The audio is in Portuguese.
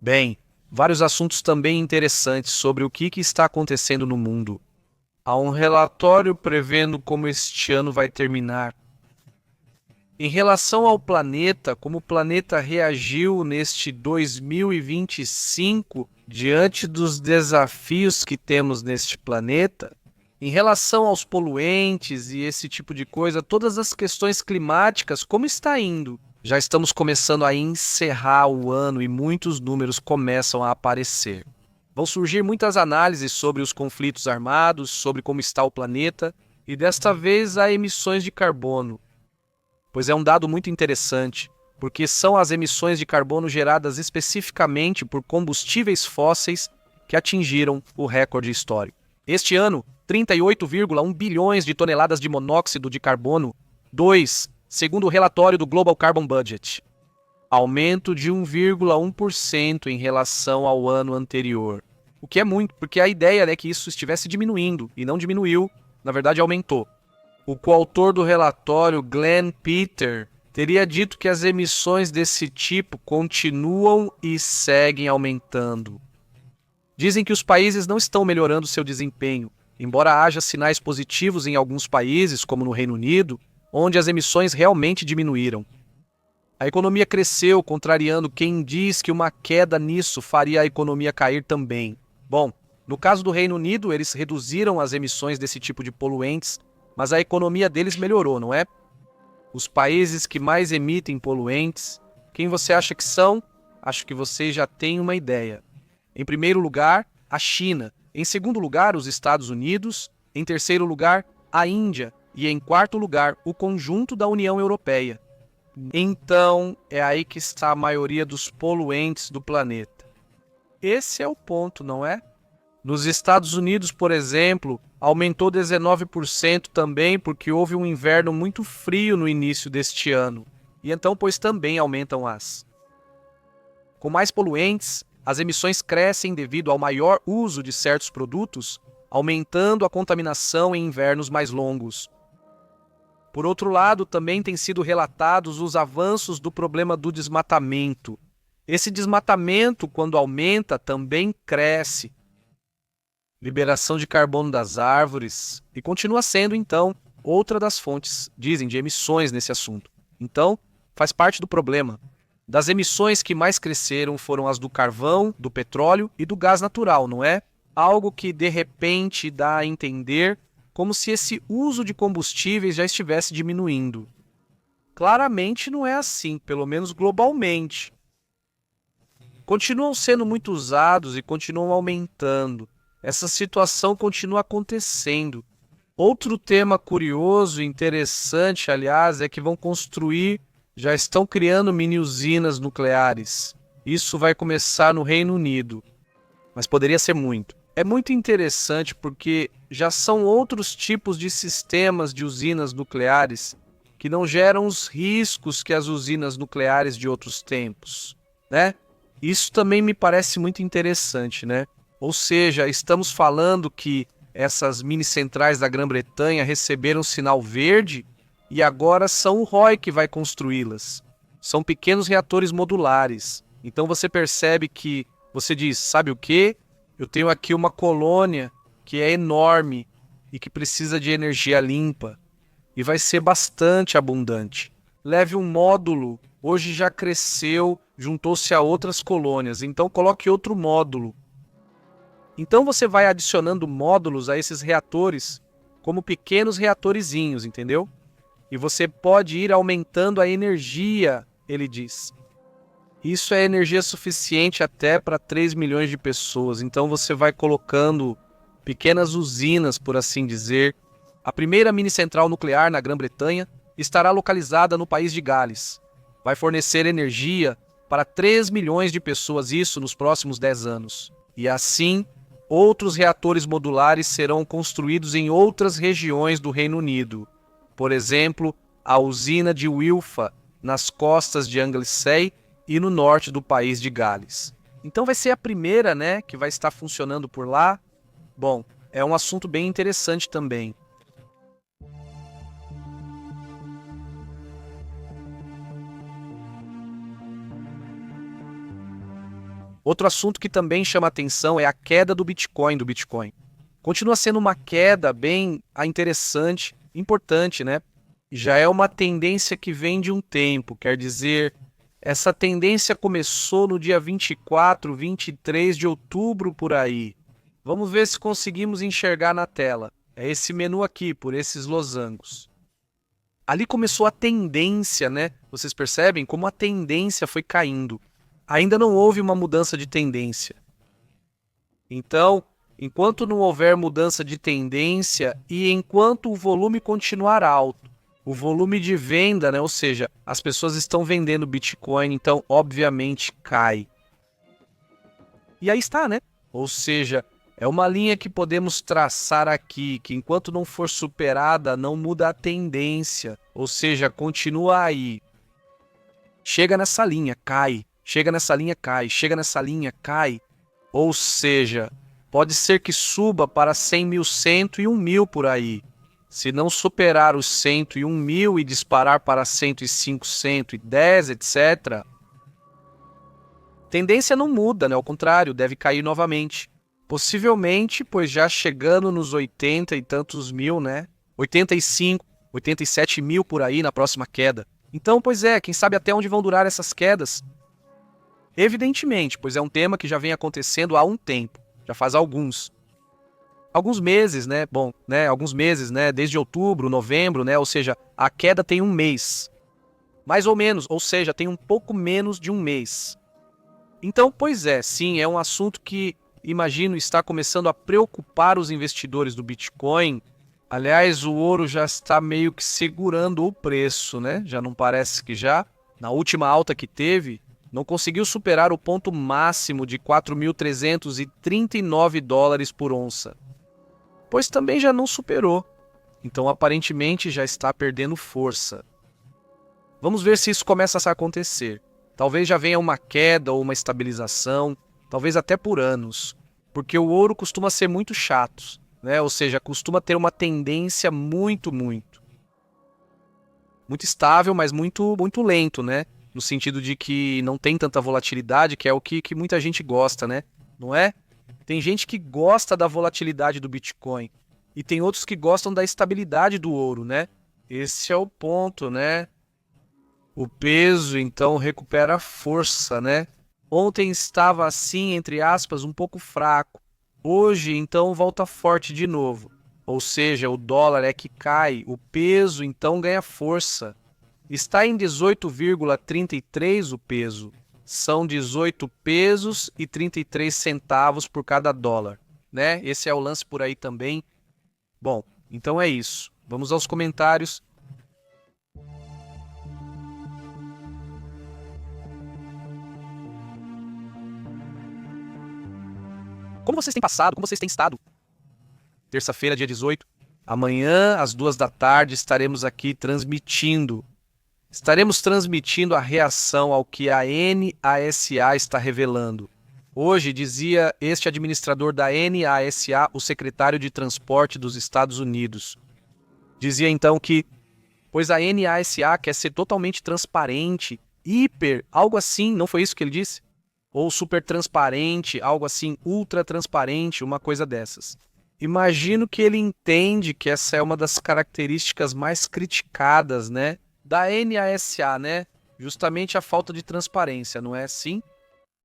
Bem, vários assuntos também interessantes sobre o que está acontecendo no mundo. Há um relatório prevendo como este ano vai terminar. Em relação ao planeta, como o planeta reagiu neste 2025 diante dos desafios que temos neste planeta, em relação aos poluentes e esse tipo de coisa, todas as questões climáticas, como está indo? Já estamos começando a encerrar o ano e muitos números começam a aparecer. Vão surgir muitas análises sobre os conflitos armados, sobre como está o planeta e desta vez há emissões de carbono, pois é um dado muito interessante, porque são as emissões de carbono geradas especificamente por combustíveis fósseis que atingiram o recorde histórico. Este ano, 38,1 bilhões de toneladas de monóxido de carbono, 2, segundo o relatório do Global Carbon Budget. Aumento de 1,1% em relação ao ano anterior. O que é muito, porque a ideia é que isso estivesse diminuindo, e não diminuiu, na verdade aumentou. O coautor do relatório, Glenn Peter, teria dito que as emissões desse tipo continuam e seguem aumentando. Dizem que os países não estão melhorando seu desempenho, embora haja sinais positivos em alguns países, como no Reino Unido, onde as emissões realmente diminuíram. A economia cresceu, contrariando quem diz que uma queda nisso faria a economia cair também. Bom, no caso do Reino Unido, eles reduziram as emissões desse tipo de poluentes, mas a economia deles melhorou, não é? Os países que mais emitem poluentes, quem você acha que são? Acho que você já tem uma ideia. Em primeiro lugar, a China. Em segundo lugar, os Estados Unidos. Em terceiro lugar, a Índia. E em quarto lugar, o conjunto da União Europeia. Então, é aí que está a maioria dos poluentes do planeta. Esse é o ponto, não é? Nos Estados Unidos, por exemplo, aumentou 19% também porque houve um inverno muito frio no início deste ano. E então, pois também aumentam as. Com mais poluentes, as emissões crescem devido ao maior uso de certos produtos, aumentando a contaminação em invernos mais longos. Por outro lado, também têm sido relatados os avanços do problema do desmatamento. Esse desmatamento, quando aumenta, também cresce. Liberação de carbono das árvores, e continua sendo, então, outra das fontes, dizem, de emissões nesse assunto. Então, faz parte do problema. Das emissões que mais cresceram foram as do carvão, do petróleo e do gás natural, não é? Algo que, de repente, dá a entender como se esse uso de combustíveis já estivesse diminuindo. Claramente não é assim, pelo menos globalmente. Continuam sendo muito usados e continuam aumentando. Essa situação continua acontecendo. Outro tema curioso e interessante, aliás, é que vão construir, já estão criando mini usinas nucleares. Isso vai começar no Reino Unido, mas poderia ser muito. É muito interessante porque já são outros tipos de sistemas de usinas nucleares que não geram os riscos que as usinas nucleares de outros tempos, né? Isso também me parece muito interessante, né? Ou seja, estamos falando que essas mini centrais da Grã-Bretanha receberam sinal verde e agora são o ROI que vai construí-las. São pequenos reatores modulares. Então você percebe que você diz, sabe o quê? Eu tenho aqui uma colônia que é enorme e que precisa de energia limpa e vai ser bastante abundante. Leve um módulo, hoje já cresceu, juntou-se a outras colônias, então coloque outro módulo. Então você vai adicionando módulos a esses reatores como pequenos reatorizinhos, entendeu? E você pode ir aumentando a energia, ele diz. Isso é energia suficiente até para 3 milhões de pessoas. Então você vai colocando pequenas usinas, por assim dizer. A primeira mini central nuclear na Grã-Bretanha estará localizada no país de Gales. Vai fornecer energia para 3 milhões de pessoas, isso nos próximos 10 anos. E assim, outros reatores modulares serão construídos em outras regiões do Reino Unido. Por exemplo, a usina de Wilfa, nas costas de Anglesey, e no norte do país de Gales. Então vai ser a primeira, né, que vai estar funcionando por lá. Bom, é um assunto bem interessante também. Outro assunto que também chama atenção é a queda do Bitcoin. Continua sendo uma queda bem interessante, importante, né? Já é uma tendência que vem de um tempo, quer dizer, essa tendência começou no dia 24, 23 de outubro por aí. Vamos ver se conseguimos enxergar na tela. É esse menu aqui, por esses losangos. Ali começou a tendência, né? Vocês percebem como a tendência foi caindo. Ainda não houve uma mudança de tendência. Então, enquanto não houver mudança de tendência e enquanto o volume continuar alto, o volume de venda, né? Ou seja, as pessoas estão vendendo Bitcoin, então obviamente cai. E aí está, né? Ou seja, é uma linha que podemos traçar aqui, que enquanto não for superada, não muda a tendência. Ou seja, continua aí. Chega nessa linha, cai. Chega nessa linha, cai. Chega nessa linha, cai. Ou seja, pode ser que suba para 100.100 e 1.000 por aí. Se não superar os 101.000 e disparar para 105, 110, etc., tendência não muda, né? Ao contrário, deve cair novamente. Possivelmente, pois já chegando nos 80 e tantos mil, né? 85, 87 mil por aí na próxima queda. Então, pois é, quem sabe até onde vão durar essas quedas? Evidentemente, pois é um tema que já vem acontecendo há um tempo, já faz alguns meses, né? Bom, né? Alguns meses, né? Desde outubro, novembro, né? Ou seja, a queda tem um mês. Mais ou menos, ou seja, tem um pouco menos de um mês. Então, pois é, sim, é um assunto que, imagino, está começando a preocupar os investidores do Bitcoin. Aliás, o ouro já está meio que segurando o preço, né? Já não parece que já, na última alta que teve, não conseguiu superar o ponto máximo de 4.339 dólares por onça. Pois também já não superou. Então, aparentemente, já está perdendo força. Vamos ver se isso começa a acontecer. Talvez já venha uma queda ou uma estabilização, talvez até por anos, porque o ouro costuma ser muito chato, né? Ou seja, costuma ter uma tendência muito estável, mas muito lento, né? No sentido de que não tem tanta volatilidade, que é o que muita gente gosta, né? Não é? Tem gente que gosta da volatilidade do Bitcoin e tem outros que gostam da estabilidade do ouro, né? Esse é o ponto, né? O peso, então, recupera força, né? Ontem estava assim, entre aspas, um pouco fraco. Hoje, então, volta forte de novo. Ou seja, o dólar é que cai, o peso, então, ganha força. Está em 18,33 o peso. São 18 pesos e 33 centavos por cada dólar, né? Esse é o lance por aí também. Bom, então é isso. Vamos aos comentários. Como vocês têm passado? Como vocês têm estado? Terça-feira, dia 18. Amanhã, às 2 da tarde, estaremos aqui transmitindo. Estaremos transmitindo a reação ao que a NASA está revelando. Hoje, dizia este administrador da NASA, o secretário de Transporte dos Estados Unidos. Dizia então que, pois a NASA quer ser totalmente transparente, algo assim, não foi isso que ele disse? Ou super transparente, algo assim, ultra transparente, uma coisa dessas. Imagino que ele entende que essa é uma das características mais criticadas, né, da NASA, né? Justamente a falta de transparência, não é assim?